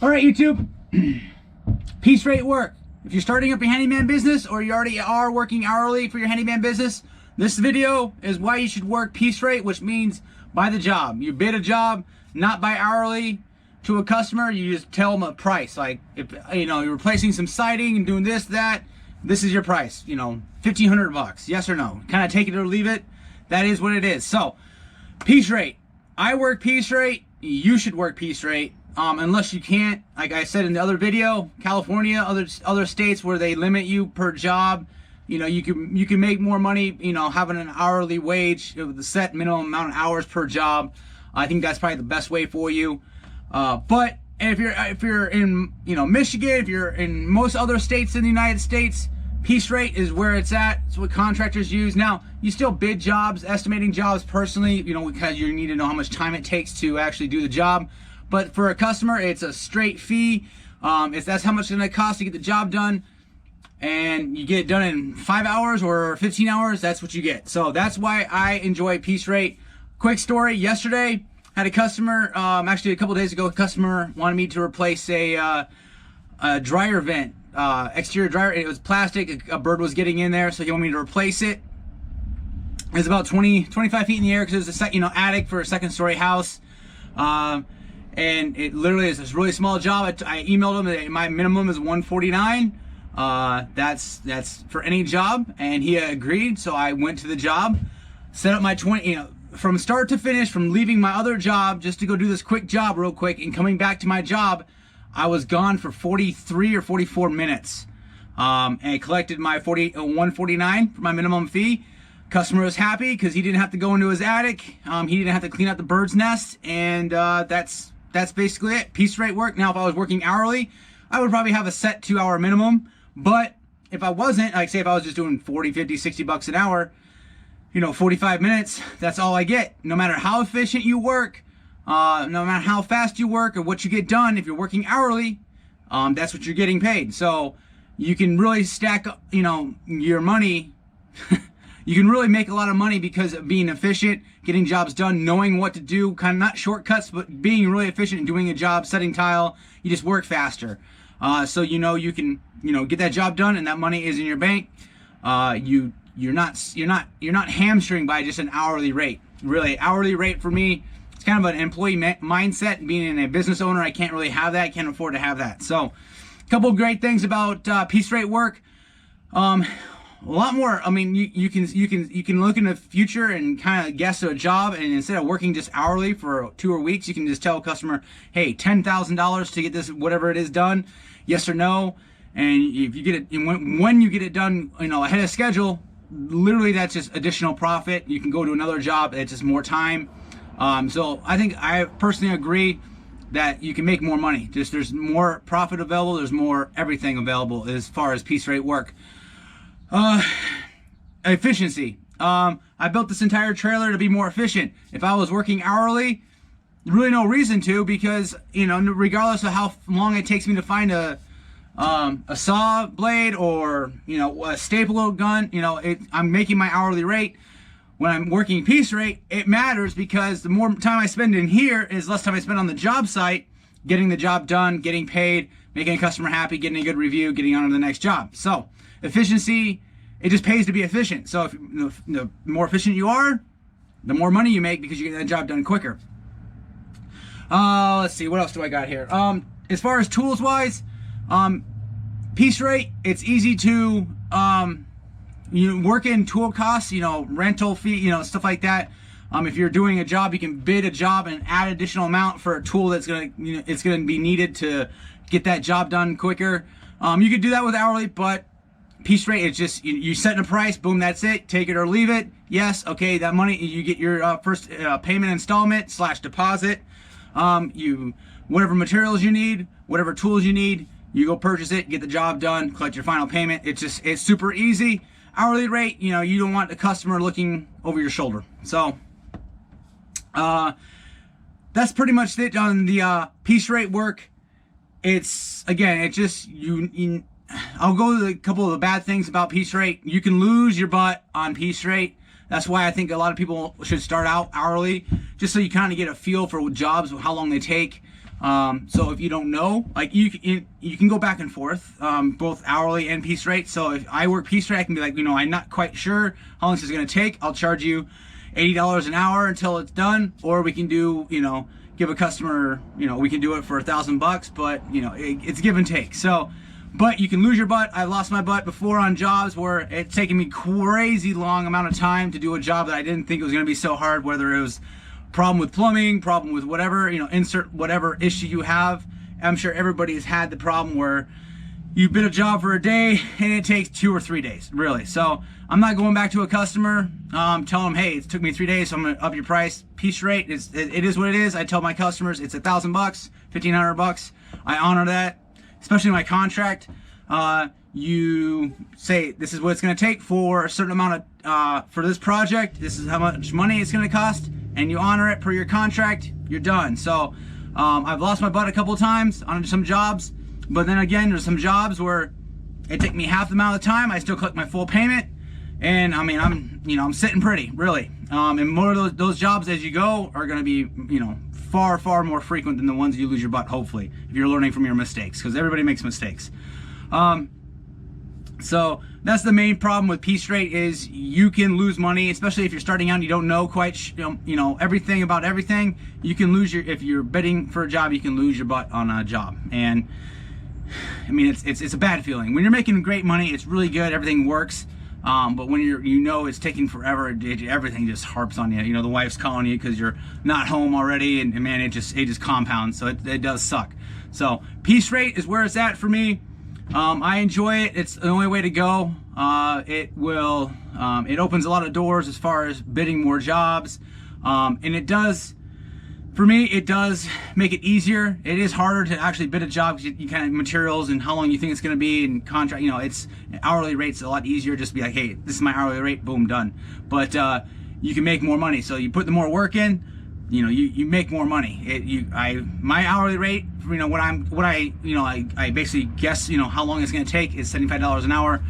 All right, YouTube. Piece rate work. If you're starting up your handyman business or you already are working hourly for your handyman business, this video is why you should work piece rate, which means by the job. You bid a job, not by hourly to a customer. You just tell them a price. Like if you're replacing some siding and doing this, that, this is your price. $1,500. Yes or no? Kind of take it or leave it. That is what it is. So, piece rate. I work piece rate. You should work piece rate. Unless you can't, like I said in the other video, California, other states where they limit you per job, you can make more money, having an hourly wage with the set minimum amount of hours per job. I think that's probably the best way for you. But if you're in Michigan, if you're in most other states in the United States, piece rate is where it's at. It's what contractors use. Now, you still bid jobs, estimating jobs personally, because you need to know how much time it takes to actually do the job. But for a customer, it's a straight fee. That's how much it's gonna cost to get the job done. And you get it done in 5 hours or 15 hours, that's what you get. So that's why I enjoy piece rate. Quick story, yesterday, had a customer, actually a couple days ago, a customer wanted me to replace a dryer vent, exterior dryer. It was plastic, a bird was getting in there, so he wanted me to replace it. It was about 25 feet in the air because it was a attic for a second story house. And it literally is this really small job. I emailed him that my minimum is $149. That's for any job, and he agreed. So I went to the job, set up my from start to finish, from leaving my other job just to go do this quick job real quick and coming back to my job, I was gone for 43 or 44 minutes. And I collected my $149 for my minimum fee. Customer was happy because he didn't have to go into his attic. He didn't have to clean out the bird's nest, and that's basically it. Piece rate work. Now, if I was working hourly, I would probably have a set 2-hour minimum. But if I wasn't, like say if I was just doing 40, 50, 60 bucks an hour, 45 minutes, that's all I get. No matter how efficient you work, no matter how fast you work or what you get done, if you're working hourly, that's what you're getting paid. So you can really stack, your money. You can really make a lot of money because of being efficient, getting jobs done, knowing what to do, kind of not shortcuts, but being really efficient and doing a job, setting tile. You just work faster. So you can get that job done, and that money is in your bank. You're not hamstring by just an hourly rate. Really, hourly rate for me, it's kind of an employee mindset. Being a business owner, I can't really have that. I can't afford to have that. So, a couple of great things about piece rate work. A lot more. I mean, you can look in the future and kind of guess a job, and instead of working just hourly for 2 weeks, you can just tell a customer, hey, $10,000 to get this, whatever it is, done, yes or no. And if you get it, when you get it done, ahead of schedule, literally that's just additional profit. You can go to another job. It's just more time. So I personally agree that you can make more money. Just there's more profit available. There's more everything available as far as piece rate work. Efficiency. I built this entire trailer to be more efficient. If I was working hourly, really no reason to, because regardless of how long it takes me to find a saw blade or a staple gun, I'm making my hourly rate. When I'm working piece rate, it matters because the more time I spend in here is less time I spend on the job site, getting the job done, getting paid, making a customer happy, getting a good review, getting on to the next job. So efficiency, it just pays to be efficient. So if the more efficient you are, the more money you make because you get that job done quicker. Let's see, what else do I got here? As far as tools wise, piece rate, it's easy to work in tool costs, rental fee, stuff like that. If you're doing a job, you can bid a job and add additional amount for a tool that's it's gonna be needed to get that job done quicker. You could do that with hourly, but piece rate, it's just you set a price, boom, that's it. Take it or leave it. Yes, okay, that money, you get your first payment installment / deposit. Whatever materials you need, whatever tools you need, you go purchase it, get the job done, collect your final payment. It's super easy. Hourly rate, you don't want the customer looking over your shoulder. So that's pretty much it on the piece rate work. It's just I'll go to a couple of the bad things about piece rate. You can lose your butt on piece rate. That's why I think a lot of people should start out hourly, just so you kind of get a feel for jobs, how long they take. So if you don't know, like you can go back and forth, both hourly and piece rate. So if I work piece rate, I can be like, you know, I'm not quite sure how long this is going to take. I'll charge you $80 an hour until it's done. Or we can do, you know, give a customer, you know, we can do it for $1,000, but you know, it's give and take. So, but you can lose your butt. I lost my butt before on jobs where it's taken me crazy long amount of time to do a job that I didn't think it was going to be so hard, whether it was problem with plumbing, problem with whatever, you know, insert whatever issue you have. I'm sure everybody's had the problem where you bid a job for a day and it takes 2 or 3 days, really. So I'm not going back to a customer, telling them, hey, it took me 3 days, so I'm gonna up your price. Piece rate, it is what it is. I tell my customers it's $1,000, $1,500. I honor that, especially in my contract. You say this is what it's gonna take for a certain amount of, for this project, this is how much money it's gonna cost, and you honor it per your contract, you're done. So I've lost my butt a couple of times on some jobs, but then again, there's some jobs where it took me half the amount of time, I still collect my full payment, and I mean, I'm sitting pretty, really. And more of those jobs as you go are gonna be, you know, far more frequent than the ones you lose your butt, hopefully, if you're learning from your mistakes, because everybody makes mistakes. So that's the main problem with piece rate, is you can lose money, especially if you're starting out and you don't know quite you know everything about everything. You can lose if you're bidding for a job, you can lose your butt on a job. And I mean, it's a bad feeling. When you're making great money, it's really good, everything works. But when you know it's taking forever, everything just harps on you. You know, the wife's calling you because you're not home already, and man, it just compounds. So it does suck. So piece rate is where it's at for me. I enjoy it. It's the only way to go. It opens a lot of doors as far as bidding more jobs, and it does. For me, it does make it easier. It is harder to actually bid a job because you kind of materials and how long you think it's going to be, and contract. You know, it's hourly rates a lot easier. Just be like, hey, this is my hourly rate. Boom, done. But you can make more money. So you put the more work in, you know, you make more money. My hourly rate, you know, I basically guess, you know, how long it's going to take is $75 an hour.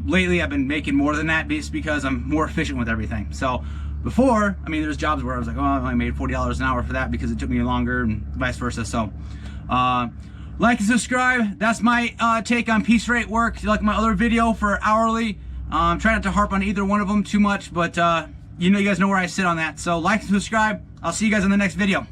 Lately, I've been making more than that just because I'm more efficient with everything. So before, I mean, there's jobs where I was like, oh, I only made $40 an hour for that because it took me longer, and vice versa. So like and subscribe. That's my take on piece rate work. If you like my other video for hourly, try not to harp on either one of them too much, but you guys know where I sit on that. So like and subscribe. I'll see you guys in the next video.